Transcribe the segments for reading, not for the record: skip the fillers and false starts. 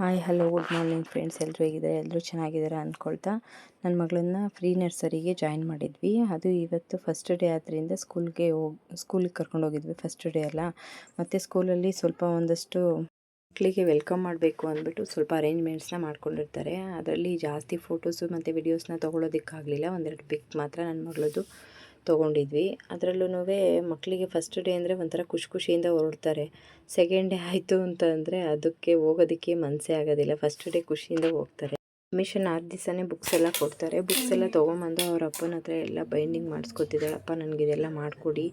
Hi hello good morning friends, ಎಲ್ಲರೂ ಹೇಗಿದ್ದಾರೆ? ಎಲ್ಲರೂ ಚೆನ್ನಾಗಿದ್ದಾರೆ ಅಂದ್ಕೊಳ್ತಾ ನನ್ನ ಮಗಳನ್ನ ಪ್ರೀ ನರ್ಸರಿಗೆ ಜಾಯಿನ್ ಮಾಡಿದ್ವಿ. ಅದು ಇವತ್ತು ಫಸ್ಟ್ ಡೇ ಆದ್ದರಿಂದ ಸ್ಕೂಲಿಗೆ ಕರ್ಕೊಂಡೋಗಿದ್ವಿ. ಫಸ್ಟ್ ಡೇ ಅಲ್ಲ, ಮತ್ತು ಸ್ಕೂಲಲ್ಲಿ ಒಂದಷ್ಟು ಮಕ್ಕಳಿಗೆ ವೆಲ್ಕಮ್ ಮಾಡಬೇಕು ಅಂದ್ಬಿಟ್ಟು ಸ್ವಲ್ಪ ಅರೇಂಜ್ಮೆಂಟ್ಸ್ನ ಮಾಡ್ಕೊಂಡಿರ್ತಾರೆ. ಅದರಲ್ಲಿ ಜಾಸ್ತಿ ಫೋಟೋಸು ಮತ್ತು ವಿಡಿಯೋಸ್ನ ತೊಗೊಳೋದಕ್ಕಾಗಲಿಲ್ಲ. ಒಂದೆರಡು ಪಿಕ್ ಮಾತ್ರ ನನ್ನ ಮಗಳದ್ದು ತೊಗೊಂಡಿದ್ವಿ. ಅದರಲ್ಲೂ ಮಕ್ಕಳಿಗೆ ಫಸ್ಟ್ ಡೇ ಅಂದರೆ ಒಂಥರ ಖುಷಿಯಿಂದ ಹೊರಡ್ತಾರೆ. ಸೆಕೆಂಡ್ ಡೇ ಆಯಿತು ಅಂತಂದರೆ ಅದಕ್ಕೆ ಹೋಗೋದಕ್ಕೆ ಮನಸ್ಸೇ ಆಗೋದಿಲ್ಲ. ಫಸ್ಟ್ ಡೇ ಖುಷಿಯಿಂದ ಹೋಗ್ತಾರೆ. ಅಡ್ಮಿಷನ್ ಆದ ದಿವಸನೇ ಬುಕ್ಸ್ ಎಲ್ಲ ಕೊಡ್ತಾರೆ. ಬುಕ್ಸ್ ಎಲ್ಲ ತೊಗೊಂಬಂದು ಅವ್ರ ಅಪ್ಪನ ಹತ್ರ ಎಲ್ಲ ಬೈಂಡಿಂಗ್ ಮಾಡಿಸ್ಕೊತಿದ್ದಾಳೆ. ಅಪ್ಪ ನನಗಿದೆಲ್ಲ ಮಾಡಿಕೊಡಿ,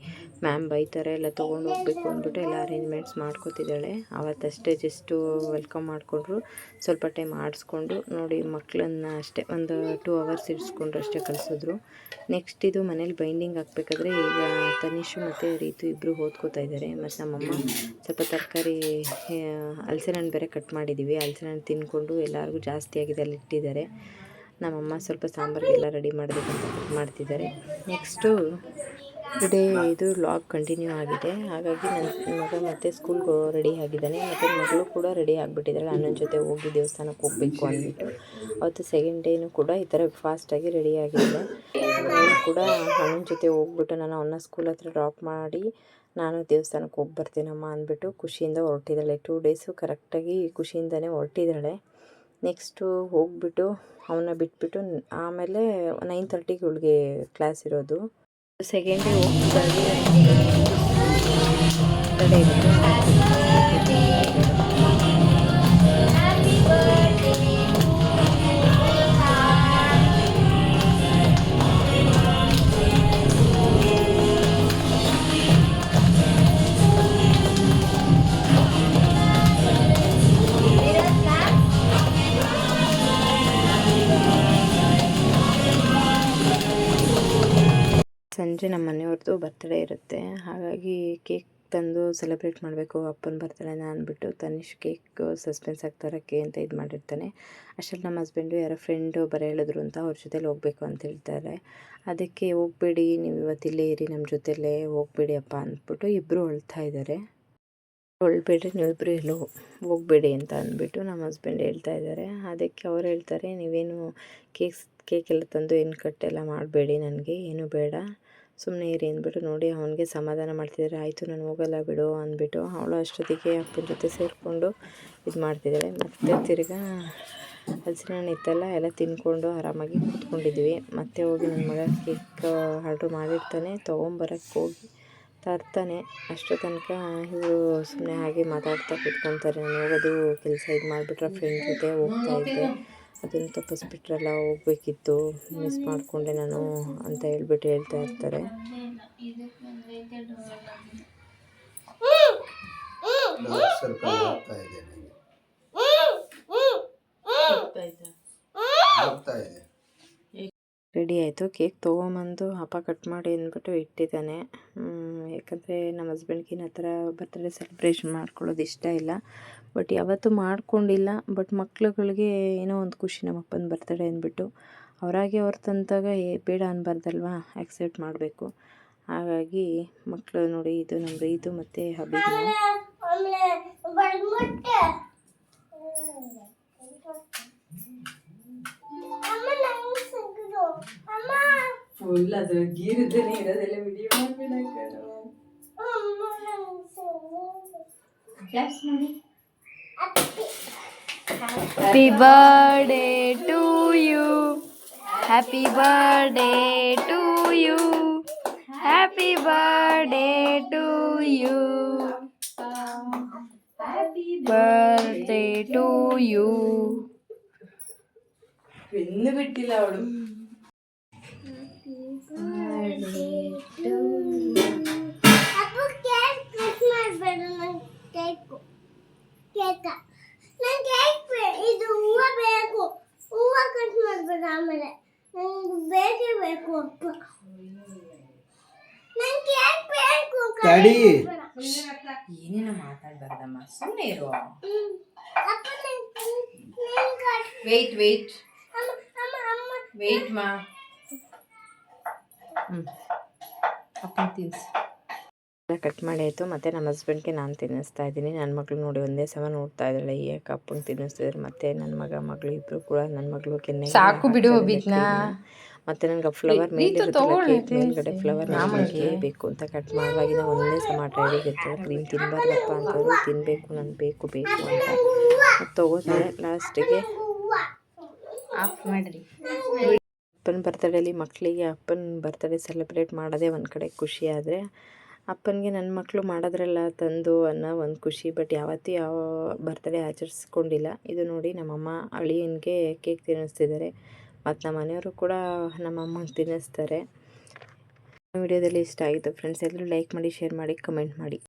ಮ್ಯಾಮ್ ಬೈತಾರೆ, ಎಲ್ಲ ತೊಗೊಂಡು ಹೋಗಬೇಕು ಅಂದ್ಬಿಟ್ಟು ಎಲ್ಲ ಅರೇಂಜ್ಮೆಂಟ್ಸ್ ಮಾಡ್ಕೊತಿದ್ದಾಳೆ. ಅವತ್ತಷ್ಟೇ ಜಸ್ಟು ವೆಲ್ಕಮ್ ಮಾಡಿಕೊಂಡ್ರು, ಸ್ವಲ್ಪ ಟೈಮ್ ಆಡಿಸ್ಕೊಂಡು ನೋಡಿ ಮಕ್ಕಳನ್ನ ಅಷ್ಟೇ ಒಂದು 2 ಅವರ್ಸ್ ಇರಿಸ್ಕೊಂಡ್ರು ಅಷ್ಟೇ ಕಳಿಸಿದ್ರು. ನೆಕ್ಸ್ಟ್ ಇದು ಮನೇಲಿ ಬೈಂಡಿಂಗ್ ಹಾಕ್ಬೇಕಾದ್ರೆ ಈಗ ತನಿಷು ಮತ್ತು ರೀತು ಇಬ್ಬರು ಓದ್ಕೋತಾ ಇದ್ದಾರೆ. ಮತ್ತು ನಮ್ಮಮ್ಮ ಸ್ವಲ್ಪ ತರಕಾರಿ ಹಲಸಿನ ಹಣ್ಣು ಬೇರೆ ಕಟ್ ಮಾಡಿದ್ದೀವಿ. ಹಲಸಿನ ಹಣ್ಣು ತಿಂದ್ಕೊಂಡು ಎಲ್ಲರಿಗೂ ಜಾಸ್ತಿ ಆಗಿದೆ ಅಲ್ಲಿ ಇಟ್ಟಿದ್ದಾರೆ. ನಮ್ಮಮ್ಮ ಸ್ವಲ್ಪ ಸಾಂಬಾರಿಗೆಲ್ಲ ರೆಡಿ ಮಾಡಬೇಕಂತ ಕಟ್ ಮಾಡ್ತಿದ್ದಾರೆ. ನೆಕ್ಸ್ಟು ಡೇ ಇದು ವ್ಲಾಗ್ ಕಂಟಿನ್ಯೂ ಆಗಿದೆ. ಹಾಗಾಗಿ ನನ್ನ ಮಗ ಮತ್ತು ಸ್ಕೂಲ್ಗೆ ರೆಡಿ ಆಗಿದ್ದಾನೆ. ಮತ್ತು ಮಗಳು ಕೂಡ ರೆಡಿ ಆಗಿಬಿಟ್ಟಿದ್ದಾಳೆ. ಅಣ್ಣನ ಜೊತೆ ಹೋಗಿ ದೇವಸ್ಥಾನಕ್ಕೆ ಹೋಗಬೇಕು ಅಂದ್ಬಿಟ್ಟು. ಅವತ್ತು ಸೆಕೆಂಡ್ ಡೇನೂ ಕೂಡ ಈ ಥರ ಫಾಸ್ಟಾಗಿ ರೆಡಿ ಆಗಿದ್ದೆ. ನಾನು ಕೂಡ ಅಣ್ಣನ ಜೊತೆ ಹೋಗ್ಬಿಟ್ಟು ನಾನು ಅವನ್ನ ಸ್ಕೂಲ್ ಹತ್ರ ಡ್ರಾಪ್ ಮಾಡಿ ನಾನು ದೇವಸ್ಥಾನಕ್ಕೆ ಹೋಗಿ ಬರ್ತೀನಮ್ಮ ಅಂದ್ಬಿಟ್ಟು ಖುಷಿಯಿಂದ ಹೊರಟಿದ್ದಾಳೆ. 2 ಡೇಸು ಕರೆಕ್ಟಾಗಿ ಖುಷಿಯಿಂದನೇ ಹೊರಟಿದ್ದಾಳೆ. ನೆಕ್ಸ್ಟು ಹೋಗ್ಬಿಟ್ಟು ಅವನ್ನ ಬಿಟ್ಬಿಟ್ಟು ಆಮೇಲೆ 9:30ಗೆ ಇವಳಿಗೆ ಕ್ಲಾಸ್ ಇರೋದು. ಸೆಕೆಂಡ್ ಡೇ ಹೋಗ್ತಿದ್ದಾಗಿ ಕಡೆ ಇರುತ್ತೆ. ಸಂಜೆ ನಮ್ಮ ಮನೆಯವ್ರದ್ದು ಬರ್ತಡೇ ಇರುತ್ತೆ. ಹಾಗಾಗಿ ಕೇಕ್ ತಂದು ಸೆಲೆಬ್ರೇಟ್ ಮಾಡಬೇಕು ಅಪ್ಪನ ಬರ್ತಡೇನ ಅಂದ್ಬಿಟ್ಟು ತನಿಷ್ ಕೇಕ್ ಸಸ್ಪೆನ್ಸ್ ಆಗಿ ತರೋಕ್ಕೆ ಅಂತ ಇದು ಮಾಡಿರ್ತಾನೆ. ಅಷ್ಟರಲ್ಲಿ ನಮ್ಮ ಹಸ್ಬೆಂಡು ಯಾರೋ ಫ್ರೆಂಡು ಹೇಳಿದ್ರು ಅಂತ ಅವ್ರ ಜೊತೆಲಿ ಹೋಗಬೇಕು ಅಂತ ಹೇಳ್ತಾರೆ. ಅದಕ್ಕೆ ಹೋಗಬೇಡಿ, ನೀವು ಇವತ್ತಿಲ್ಲೇ ಇರಿ, ನಮ್ಮ ಜೊತೆಲೇ ಹೋಗಬೇಡಿ ಅಪ್ಪ ಅಂದ್ಬಿಟ್ಟು ಇಬ್ಬರು ಅಳ್ತಾ ಇದ್ದಾರೆ. ಹೊಳ್ಬೇಡ್ರಿ, ನೀವಿಬ್ಬರು ಎಲ್ಲೋ ಹೋಗಬೇಡಿ ಅಂತ ಅಂದ್ಬಿಟ್ಟು ನಮ್ಮ ಹಸ್ಬೆಂಡ್ ಹೇಳ್ತಾ ಇದ್ದಾರೆ. ಅದಕ್ಕೆ ಅವ್ರು ಹೇಳ್ತಾರೆ, ನೀವೇನು ಕೇಕೆಲ್ಲ ತಂದು ಏನು ಕಟ್ಟೆಲ್ಲ ಮಾಡಬೇಡಿ, ನನಗೆ ಏನು ಬೇಡ, ಸುಮ್ಮನೆ ಇರಿ ಅಂದ್ಬಿಟ್ಟು ನೋಡಿ ಅವನಿಗೆ ಸಮಾಧಾನ ಮಾಡ್ತಿದ್ದಾರೆ. ಆಯಿತು ನಾನು ಹೋಗಲ್ಲ ಬಿಡು ಅಂದ್ಬಿಟ್ಟು ಅವಳು ಅಷ್ಟೊತ್ತಿಗೆ ಅಪ್ಪನ ಜೊತೆ ಸೇರಿಕೊಂಡು ಇದು ಮಾಡ್ತಿದ್ದಾಳೆ. ಮತ್ತು ತಿರ್ಗಾ ಹಲಸಿನ ಹಣ್ಣು ಇತ್ತಲ್ಲ ಎಲ್ಲ ತಿಂದ್ಕೊಂಡು ಆರಾಮಾಗಿ ಕೂತ್ಕೊಂಡಿದ್ವಿ. ಮತ್ತೆ ಹೋಗಿ ನನ್ನ ಮಗ ಕೇಕ್ ಆರ್ಡ್ರ್ ಮಾಡಿರ್ತಾನೆ, ತೊಗೊಂಬರಕ್ಕೆ ಹೋಗಿ ತರ್ತಾನೆ. ಅಷ್ಟೋ ತನಕ ಇವರು ಸುಮ್ಮನೆ ಹಾಗೆ ಮಾತಾಡ್ತಾ ಕೂತ್ಕೊತಾರೆ. ನಾನು ಹೋಗೋದು ಕೆಲಸ ಇದು ಮಾಡಿಬಿಟ್ರೆ ಫ್ರೆಂಡ್ ಜೊತೆ ಹೋಗ್ತಾಯಿದ್ದೆ, ಅದನ್ನು ತಪ್ಪಿಸ್ಬಿಟ್ರಲ್ಲ, ಹೋಗಬೇಕಿತ್ತು, ಮಿಸ್ ಮಾಡಿಕೊಂಡೆ ನಾನು ಅಂತ ಹೇಳ್ಬಿಟ್ಟು ಹೇಳ್ತಾ ಇರ್ತಾರೆ. ರೆಡಿ ಆಯಿತು. ಕೇಕ್ ತೊಗೊಂಬಂದು ಅಪ್ಪ ಕಟ್ ಮಾಡಿ ಅಂದ್ಬಿಟ್ಟು ಇಟ್ಟಿದ್ದಾನೆ. ಯಾಕಂದರೆ ನಮ್ಮ ಹಸ್ಬೆಂಡ್ಗಿನ ಆ ಥರ ಬರ್ತ್ಡೇ ಸೆಲೆಬ್ರೇಷನ್ ಮಾಡ್ಕೊಳ್ಳೋದು ಇಷ್ಟ ಇಲ್ಲ. ಬಟ್ ಯಾವತ್ತೂ ಮಾಡ್ಕೊಂಡಿಲ್ಲ. ಬಟ್ ಮಕ್ಳುಗಳಿಗೆ ಏನೋ ಒಂದು ಖುಷಿ ನಮ್ಮ ಅಪ್ಪನ ಬರ್ತಡೇ ಅಂದ್ಬಿಟ್ಟು ಅವರಾಗೆ ಅವ್ರು ತಂದಾಗ ಬೇಡ ಅನ್ಬಾರ್ದಲ್ವಾ, ಆ್ಯಕ್ಸೆಪ್ಟ್ ಮಾಡಬೇಕು. ಹಾಗಾಗಿ ಮಕ್ಕಳು ನೋಡಿ, ಇದು ನಮ್ಮ ರೀತು ಮತ್ತು ಹಬ್ಬಿನ ಫುಲ್ ಅದು ಗೀರಿದ್ದೇನೆ ಇರೋದೆಲ್ಲ video ಮಾಡ್ಬಿಡಕ್ಕೆ. Happy birthday to you, happy birthday to you, happy birthday to you, happy birthday to you. ಇನ್ನು ಬಿಟ್ಟಿಲ್ಲ ಅವಳು. ಇದು ಹೂವ ಬೇಕು, ಹೂವ ಕಟ್ ಮಾಡ್ಬೇಡ, ಆಮೇಲೆ ಬೇಕೇ ಬೇಕು ಅಪ್ಪ, ನಂಗೆ ಕೇಕ್ ಬೇಕು. ತಡಿ, ಏನೇನೋ ಮಾತಾಡ್ಬಾರ್ದಮ್ಮ, ಸುಮ್ಮನೆ ಇರು. ವೇಟ್ ವೇಟ್ ಮಾ, ಅಪ್ಪ ತಿನ್ಸು. ಎಲ್ಲ ಕಟ್ ಮಾಡಿ ಆಯಿತು. ಮತ್ತು ನಮ್ಮ ಹಸ್ಬೆಂಡ್ಗೆ ನಾನು ತಿನ್ನಿಸ್ತಾ ಇದ್ದೀನಿ. ನನ್ನ ಮಗಳು ನೋಡಿ ಒಂದೇ ಸಮ ನೋಡ್ತಾ ಇದ್ದಾಳೆ, ಯಾಕೆ ಅಪ್ಪಂಗೆ ತಿನ್ನಿಸ್ತಿದ್ರು. ಮತ್ತು ನನ್ನ ಮಗಳು ಇಬ್ಬರು ಕೂಡ, ನನ್ನ ಮಗಳು ಕೆನ್ನೆಗೆ ಸಾಕು ಬಿಡು ಬಿದ್ನ. ಮತ್ತು ನನಗೆ ಫ್ಲವರ್ ಮೇಲಿರುತ್ತಲ್ಲ, ಕೇಕ್ ಮೇಲ್ಗಡೆ ಫ್ಲವರ್ ನನಗೆ ಬೇಕು ಅಂತ ಕಟ್ ಮಾಡುವಾಗಿನ ಒಂದೇ ಸಮ ರೆಡಿಗಿರ್ತಾಳೆ. ಕ್ರೀಮ್ ತಿನ್ನಬಾರ್ದಪ್ಪ ಅಂತಂದ್ರು ತಿನ್ನಬೇಕು, ನಾನು ಬೇಕು ಅಂತ ತೊಗೋತಾಳೆ. ಲಾಸ್ಟಿಗೆ ಆಫ್ ಮಾಡಿರಿ. ಅಪ್ಪನ ಬರ್ತಡೇಲಿ ಮಕ್ಕಳಿಗೆ ಅಪ್ಪನ ಬರ್ತಡೇ ಸೆಲೆಬ್ರೇಟ್ ಮಾಡೋದೇ ಒಂದು ಕಡೆ ಖುಷಿ. ಆದರೆ ಅಪ್ಪನಿಗೆ ನನ್ನ ಮಕ್ಕಳು ಮಾಡೋದ್ರೆಲ್ಲ ತಂದು ಅನ್ನೋ ಒಂದು ಖುಷಿ. ಬಟ್ ಯಾವತ್ತೂ ಯಾವ ಬರ್ತಡೇ ಆಚರಿಸ್ಕೊಂಡಿಲ್ಲ. ಇದು ನೋಡಿ ನಮ್ಮಮ್ಮ ಅಳಿಯನಿಗೆ ಕೇಕ್ ತಿನ್ನಿಸ್ತಿದ್ದಾರೆ, ಮತ್ತು ನಮ್ಮ ಮನೆಯವರು ಕೂಡ ನಮ್ಮಮ್ಮಂಗೆ ತಿನ್ನಿಸ್ತಾರೆ. ವಿಡಿಯೋದಲ್ಲಿ ಇಷ್ಟ ಆಯಿತು ಫ್ರೆಂಡ್ಸ್, ಎಲ್ಲರೂ ಲೈಕ್ ಮಾಡಿ, ಶೇರ್ ಮಾಡಿ, ಕಮೆಂಟ್ ಮಾಡಿ.